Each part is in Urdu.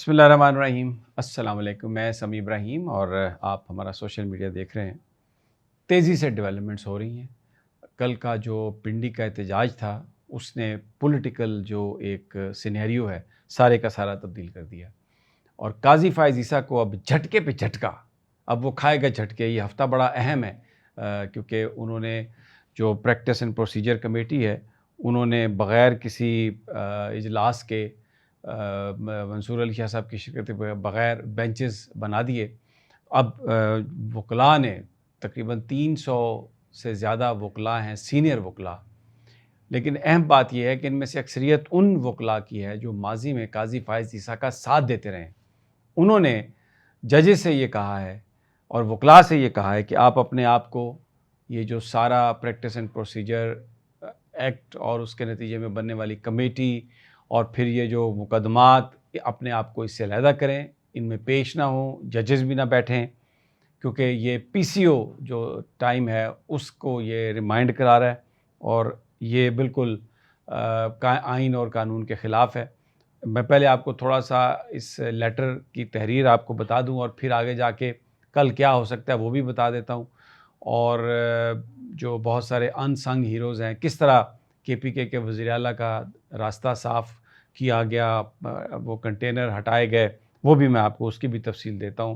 بسم اللہ الرحمن الرحیم۔ السلام علیکم، میں سمیع ابراہیم اور آپ ہمارا سوشل میڈیا دیکھ رہے ہیں۔ تیزی سے ڈیولپمنٹس ہو رہی ہیں۔ کل کا جو پنڈی کا احتجاج تھا اس نے پولیٹیکل جو ایک سینیریو ہے سارے کا سارا تبدیل کر دیا، اور قاضی فائز عیسیٰ کو اب جھٹکے پہ جھٹکا، اب وہ کھائے گا جھٹکے۔ یہ ہفتہ بڑا اہم ہے کیونکہ انہوں نے جو پریکٹس اینڈ پروسیجر کمیٹی ہے انہوں نے بغیر کسی اجلاس کے منصور علی شاہ صاحب کی شرکت بغیر بینچز بنا دیے۔ اب وکلاء نے تقریباً 300 سے زیادہ وکلاء ہیں، سینئر وکلاء، لیکن اہم بات یہ ہے کہ ان میں سے اکثریت ان وکلاء کی ہے جو ماضی میں قاضی فائز عیسیٰ کا ساتھ دیتے رہے ہیں۔ انہوں نے ججز سے یہ کہا ہے اور وکلاء سے یہ کہا ہے کہ آپ اپنے آپ کو یہ جو سارا پریکٹس اینڈ پروسیجر ایکٹ اور اس کے نتیجے میں بننے والی کمیٹی اور پھر یہ جو مقدمات، اپنے آپ کو اس سے علیحدہ کریں، ان میں پیش نہ ہوں، ججز بھی نہ بیٹھیں، کیونکہ یہ پی سی او جو ٹائم ہے اس کو یہ ریمائنڈ کرا رہا ہے اور یہ بالکل آئین اور قانون کے خلاف ہے۔ میں پہلے آپ کو تھوڑا سا اس لیٹر کی تحریر آپ کو بتا دوں اور پھر آگے جا کے کل کیا ہو سکتا ہے وہ بھی بتا دیتا ہوں، اور جو بہت سارے ان سنگ ہیروز ہیں، کس طرح کے پی کے وزیر اعلیٰ کا راستہ صاف کیا گیا، وہ کنٹینر ہٹائے گئے، وہ بھی میں آپ کو اس کی بھی تفصیل دیتا ہوں۔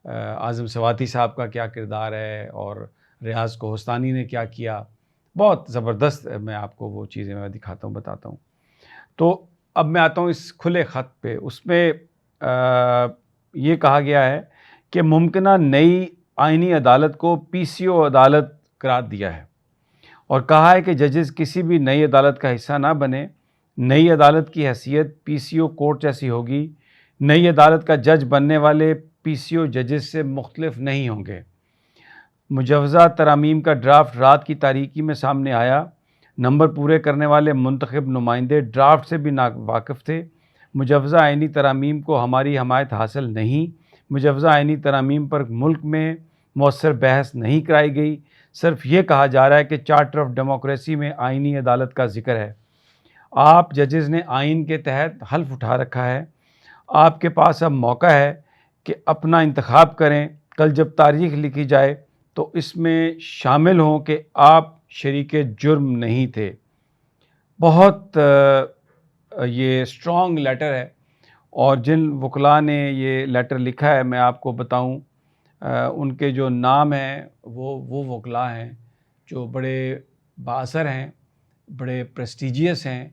اعظم سواتی صاحب کا کیا کردار ہے اور ریاض کوہستانی نے کیا کیا، بہت زبردست میں آپ کو وہ چیزیں میں دکھاتا ہوں، بتاتا ہوں۔ تو اب میں آتا ہوں اس کھلے خط پہ۔ اس میں یہ کہا گیا ہے کہ ممکنہ نئی آئینی عدالت کو پی سی او عدالت قرار دیا ہے اور کہا ہے کہ ججز کسی بھی نئی عدالت کا حصہ نہ بنے۔ نئی عدالت کی حیثیت پی سی او کورٹ جیسی ہوگی۔ نئی عدالت کا جج بننے والے پی سی او ججز سے مختلف نہیں ہوں گے۔ مجوزہ ترامیم کا ڈرافٹ رات کی تاریکی میں سامنے آیا۔ نمبر پورے کرنے والے منتخب نمائندے ڈرافٹ سے بھی ناواقف تھے۔ مجوزہ آئینی ترامیم کو ہماری حمایت حاصل نہیں۔ مجوزہ آئینی ترامیم پر ملک میں مؤثر بحث نہیں کرائی گئی۔ صرف یہ کہا جا رہا ہے کہ چارٹر آف ڈیموکریسی میں آئینی عدالت کا ذکر ہے۔ آپ ججز نے آئین کے تحت حلف اٹھا رکھا ہے۔ آپ کے پاس اب موقع ہے کہ اپنا انتخاب کریں۔ کل جب تاریخ لکھی جائے تو اس میں شامل ہوں کہ آپ شریک جرم نہیں تھے۔ بہت یہ اسٹرانگ لیٹر ہے، اور جن وکلاء نے یہ لیٹر لکھا ہے میں آپ کو بتاؤں، ان کے جو نام ہیں وہ وکلاء ہیں جو بڑے بااثر ہیں، بڑے پریسٹیجیس ہیں،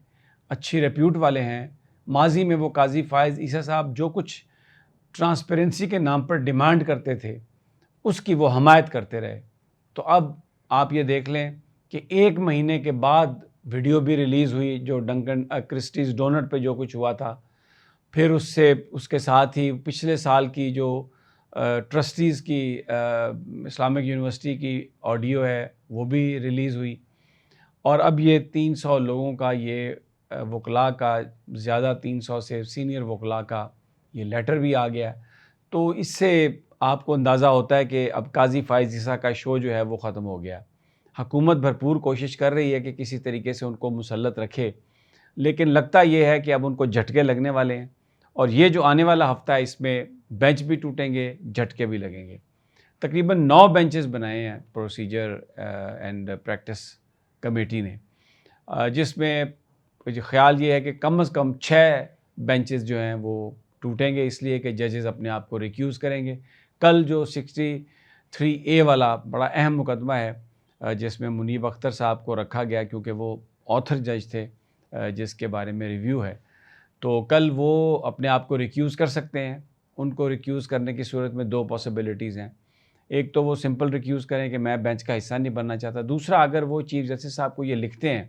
اچھی ریپیوٹ والے ہیں۔ ماضی میں وہ قاضی فائز عیسیٰ صاحب جو کچھ ٹرانسپیرنسی کے نام پر ڈیمانڈ کرتے تھے اس کی وہ حمایت کرتے رہے۔ تو اب آپ یہ دیکھ لیں کہ 1 مہینے کے بعد ویڈیو بھی ریلیز ہوئی جو ڈنکن کرسٹیز ڈونٹ پہ جو کچھ ہوا تھا، پھر اس کے ساتھ ہی پچھلے سال کی جو ٹرسٹیز کی اسلامک یونیورسٹی کی آڈیو ہے وہ بھی ریلیز ہوئی، اور اب یہ 300 لوگوں کا یہ وکلاء کا، زیادہ 300 سے سینئر وکلاء کا یہ لیٹر بھی آ گیا۔ تو اس سے آپ کو اندازہ ہوتا ہے کہ اب قاضی فائز عیسیٰ کا شو جو ہے وہ ختم ہو گیا۔ حکومت بھرپور کوشش کر رہی ہے کہ کسی طریقے سے ان کو مسلط رکھے، لیکن لگتا یہ ہے کہ اب ان کو جھٹکے لگنے والے ہیں، اور یہ جو آنے والا ہفتہ ہے اس میں بینچ بھی ٹوٹیں گے، جھٹکے بھی لگیں گے۔ تقریباً 9 بینچز بنائے ہیں پروسیجر اینڈ پریکٹس کمیٹی نے، جس میں خیال یہ ہے کہ کم از کم 6 بینچز جو ہیں وہ ٹوٹیں گے، اس لیے کہ ججز اپنے آپ کو ریکیوز کریں گے۔ کل جو 63A والا بڑا اہم مقدمہ ہے جس میں منیب اختر صاحب کو رکھا گیا کیونکہ وہ آتھر جج تھے جس کے بارے میں ریویو ہے، تو کل وہ اپنے آپ کو ریکیوز کر سکتے ہیں۔ ان کو ریکیوز کرنے کی صورت میں 2 پاسبلٹیز ہیں۔ ایک تو وہ سمپل ریکیوز کریں کہ میں بینچ کا حصہ نہیں بننا چاہتا۔ دوسرا، اگر وہ چیف جسٹس صاحب کو یہ لکھتے ہیں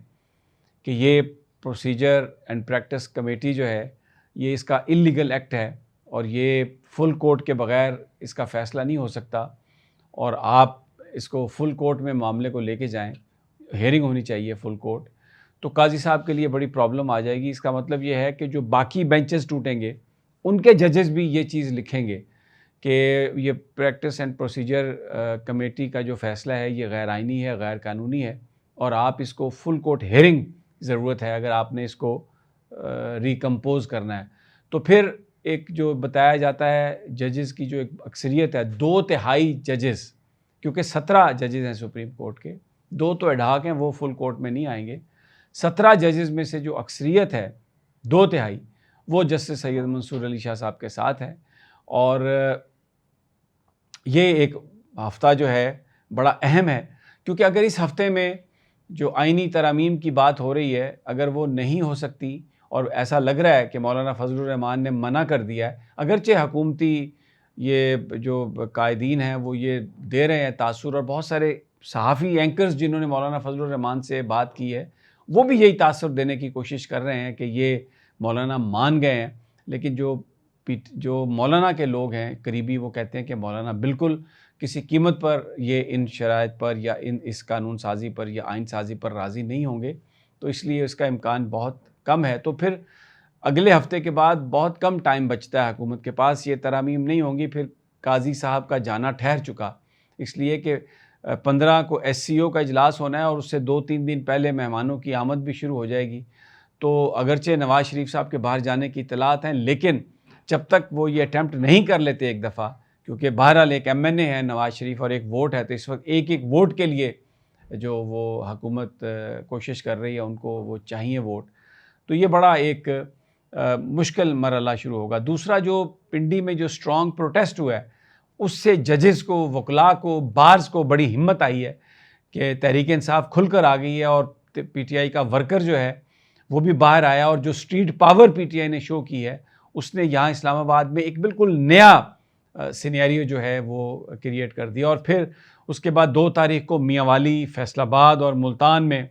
کہ یہ پروسیجر اینڈ پریکٹس کمیٹی جو ہے یہ اس کا اللیگل ایکٹ ہے اور یہ فل کورٹ کے بغیر اس کا فیصلہ نہیں ہو سکتا، اور آپ اس کو فل کورٹ میں معاملے کو لے کے جائیں، ہیئرنگ ہونی چاہیے فل کورٹ، تو قاضی صاحب کے لیے بڑی پرابلم آ جائے گی۔ اس کا مطلب یہ ہے کہ جو باقی بینچز ٹوٹیں گے ان کے ججز بھی یہ چیز لکھیں گے کہ یہ پریکٹس اینڈ پروسیجر کمیٹی کا جو فیصلہ ہے یہ غیر آئینی ہے، غیر قانونی ہے، اور آپ اس کو فل کورٹ ہیئرنگ ضرورت ہے اگر آپ نے اس کو ریکمپوز کرنا ہے۔ تو پھر ایک جو بتایا جاتا ہے ججز کی جو ایک اکثریت ہے 2/3 ججز، کیونکہ 17 ججز ہیں سپریم کورٹ کے، 2 تو ایڈہاک ہیں، وہ فل کورٹ میں نہیں آئیں گے، 17 ججز میں سے جو اکثریت ہے 2/3 وہ جسٹس سید منصور علی شاہ صاحب کے ساتھ ہے. اور یہ ایک ہفتہ جو ہے بڑا اہم ہے، کیونکہ اگر اس ہفتے میں جو آئینی ترامیم کی بات ہو رہی ہے اگر وہ نہیں ہو سکتی، اور ایسا لگ رہا ہے کہ مولانا فضل الرحمان نے منع کر دیا ہے، اگرچہ حکومتی یہ جو قائدین ہیں وہ یہ دے رہے ہیں تاثر، اور بہت سارے صحافی اینکرز جنہوں نے مولانا فضل الرحمان سے بات کی ہے وہ بھی یہی تاثر دینے کی کوشش کر رہے ہیں کہ یہ مولانا مان گئے ہیں، لیکن جو مولانا کے لوگ ہیں قریبی وہ کہتے ہیں کہ مولانا بالکل کسی قیمت پر یہ ان شرائط پر یا اس قانون سازی پر یا آئین سازی پر راضی نہیں ہوں گے، تو اس لیے اس کا امکان بہت کم ہے. تو پھر اگلے ہفتے کے بعد بہت کم ٹائم بچتا ہے حکومت کے پاس، یہ ترامیم نہیں ہوں گی، پھر قاضی صاحب کا جانا ٹھہر چکا، اس لیے کہ 15 کو SCO کا اجلاس ہونا ہے اور اس سے 2-3 دن پہلے مہمانوں کی آمد بھی شروع ہو جائے گی. تو اگرچہ نواز شریف صاحب کے باہر جانے کی اطلاعات ہیں، لیکن جب تک وہ یہ اٹیمپٹ نہیں کر لیتے ایک دفعہ، کیونکہ بہرحال ایک MNA ہے نواز شریف اور ایک ووٹ ہے، تو اس وقت ایک ووٹ کے لیے جو وہ حکومت کوشش کر رہی ہے، ان کو وہ چاہیے ووٹ، تو یہ بڑا ایک مشکل مرحلہ شروع ہوگا. دوسرا جو پنڈی میں جو سٹرانگ پروٹیسٹ ہوا ہے، اس سے ججز کو، وکلاء کو، بارز کو بڑی ہمت آئی ہے کہ تحریک انصاف کھل کر آ گئی ہے، اور PTI کا ورکر جو ہے وہ بھی باہر آیا، اور جو اسٹریٹ پاور PTI نے شو کی ہے اس نے یہاں اسلام آباد میں ایک بالکل نیا سینیریو جو ہے وہ کریٹ کر دیا. اور پھر اس کے بعد 2 تاریخ کو میاں والی، فیصل آباد اور ملتان میں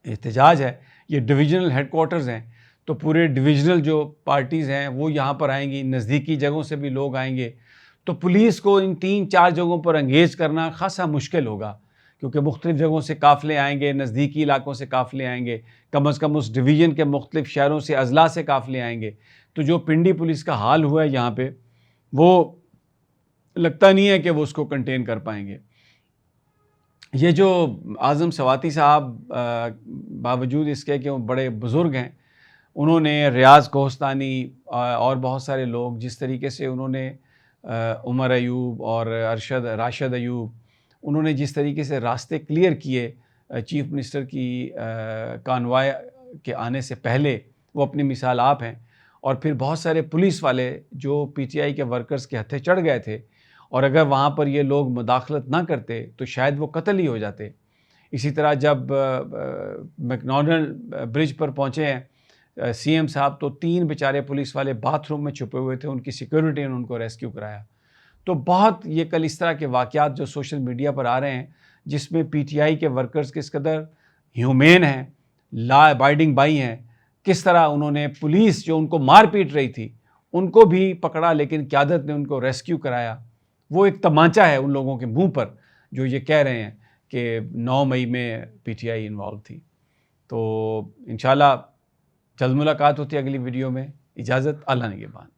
احتجاج ہے. یہ ڈویژنل ہیڈ کوارٹرز ہیں، تو پورے ڈویژنل جو پارٹیز ہیں وہ یہاں پر آئیں گی، نزدیکی جگہوں سے بھی لوگ آئیں گے، تو پولیس کو ان 3-4 جگہوں پر انگیج کرنا خاصا مشکل ہوگا، کیونکہ مختلف جگہوں سے قافلے آئیں گے، نزدیکی علاقوں سے قافلے آئیں گے، کم از کم اس ڈویژن کے مختلف شہروں سے، اضلاع سے قافلے آئیں گے. تو جو پنڈی پولیس کا حال ہوا ہے یہاں پہ، وہ لگتا نہیں ہے کہ وہ اس کو کنٹین کر پائیں گے. یہ جو اعظم سواتی صاحب باوجود اس کے کہ وہ بڑے بزرگ ہیں، انہوں نے ریاض کوہستانی اور بہت سارے لوگ جس طریقے سے انہوں نے عمر ایوب اور راشد ایوب، انہوں نے جس طریقے سے راستے کلیئر کیے چیف منسٹر کی کانوائے کے آنے سے پہلے، وہ اپنی مثال آپ ہیں. اور پھر بہت سارے پولیس والے جو PTI کے ورکرز کے ہتھے چڑھ گئے تھے، اور اگر وہاں پر یہ لوگ مداخلت نہ کرتے تو شاید وہ قتل ہی ہو جاتے. اسی طرح جب میکڈونلڈ برج پر پہنچے ہیں CM صاحب، تو 3 بیچارے پولیس والے باتھ روم میں چھپے ہوئے تھے، ان کی سیکیورٹی نے ان کو ریسکیو کرایا. تو بہت یہ کل اس طرح کے واقعات جو سوشل میڈیا پر آ رہے ہیں، جس میں PTI کے ورکرز کس قدر ہیومین ہیں، لا ابائڈنگ بائی ہیں، کس طرح انہوں نے پولیس جو ان کو مار پیٹ رہی تھی ان کو بھی پکڑا، لیکن قیادت نے ان کو ریسکیو کرایا. وہ ایک تمانچہ ہے ان لوگوں کے منہ پر جو یہ کہہ رہے ہیں کہ 9 مئی میں PTI انوالو تھی. تو انشاءاللہ جلد ملاقات ہوتی ہے اگلی ویڈیو میں. اجازت، اللہ نگہبان.